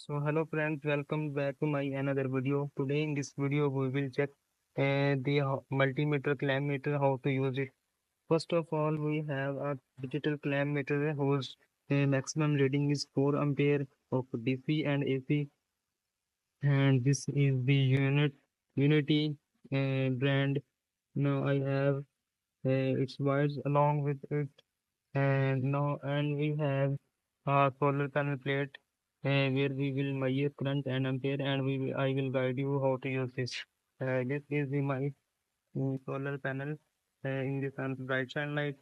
So hello friends, welcome back to my another video. Today in this video we will check the multimeter clamp meter, how to use it. First of all, we have a digital clamp meter whose maximum reading is 4 ampere of DC and AC, and this is the Unity brand. Now I have its wires along with it, and we have a solar panel plate where we will measure current and ampere, and I will guide you how to use this. This is my solar panel in the sun's bright sunlight,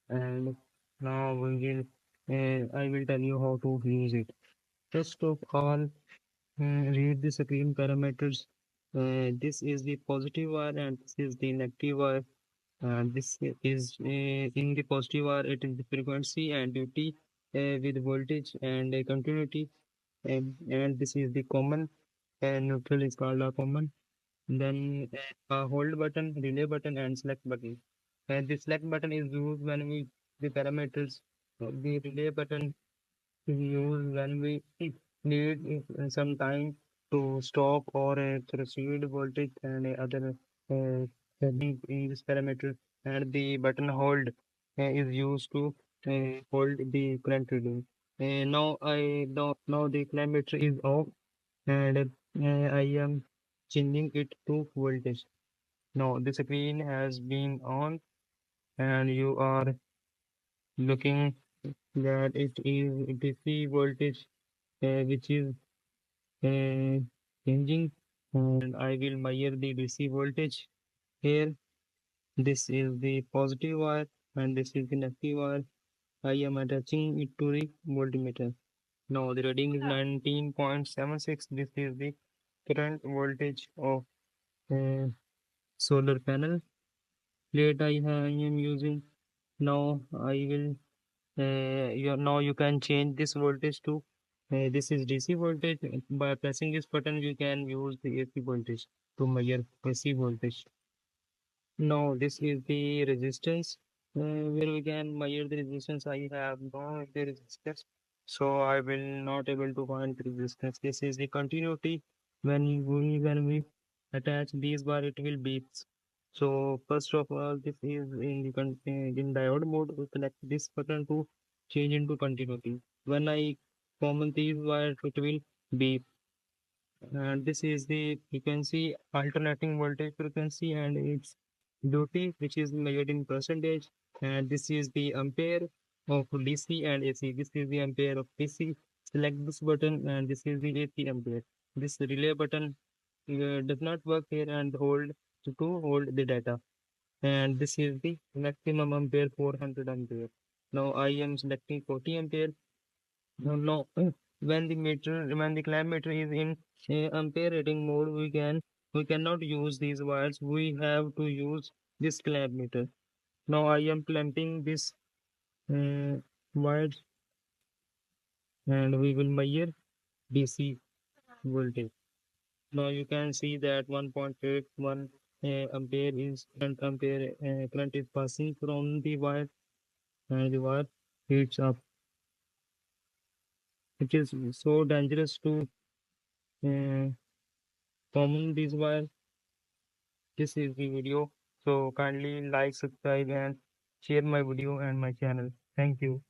and now I will tell you how to use it. First of all, read the screen parameters. This is the positive wire and this is the negative wire. This is in the positive wire, it is the frequency and duty with voltage and continuity, and this is the common, and neutral is called a common. Then hold button, relay button, and select button. And the select button is used when we the parameters. The relay button is used when we need some time to stop or proceed voltage and other setting in this parameter, and the button hold is used to hold the current reading. Now the clamp meter is off, and I am changing it to voltage. Now the screen has been on, and you are looking that it is DC voltage which is uh, changing, and I will measure the DC voltage here. This is the positive wire and this is the negative wire. I am attaching it to the voltmeter. Now the reading is 19.76. This is the current voltage of uh, solar panel plate I am using. Now I will now you can change this voltage to this is DC voltage. By pressing this button you can use the AC voltage to measure AC voltage. Now this is the resistance where we can measure the resistance. I have no the resistance, so I will not able to find the resistance. This is the continuity. When we attach these bar, it will beep. So first of all, this is in the in diode mode. We select this button to change into continuity. When I common these wires, it will beep. And this is the frequency, alternating voltage frequency, and its duty, which is measured in percentage. And this is the ampere of DC and AC. This is the ampere of DC. Select this button, and this is the AC ampere. This relay button does not work here and hold to hold the data. And this is the maximum ampere, 400 ampere. Now I am selecting 40 ampere. No, when the clamp meter is in ampere rating mode, we cannot use these wires. We have to use this clamp meter. Now I am clamping this uh, wires, and we will measure DC voltage. Now you can see that 1.81 ampere is current is passing from the wire, and the wire heats up. It is so dangerous to uh, common these wires. This is the video. So kindly like, subscribe, and share my video and my channel. Thank you.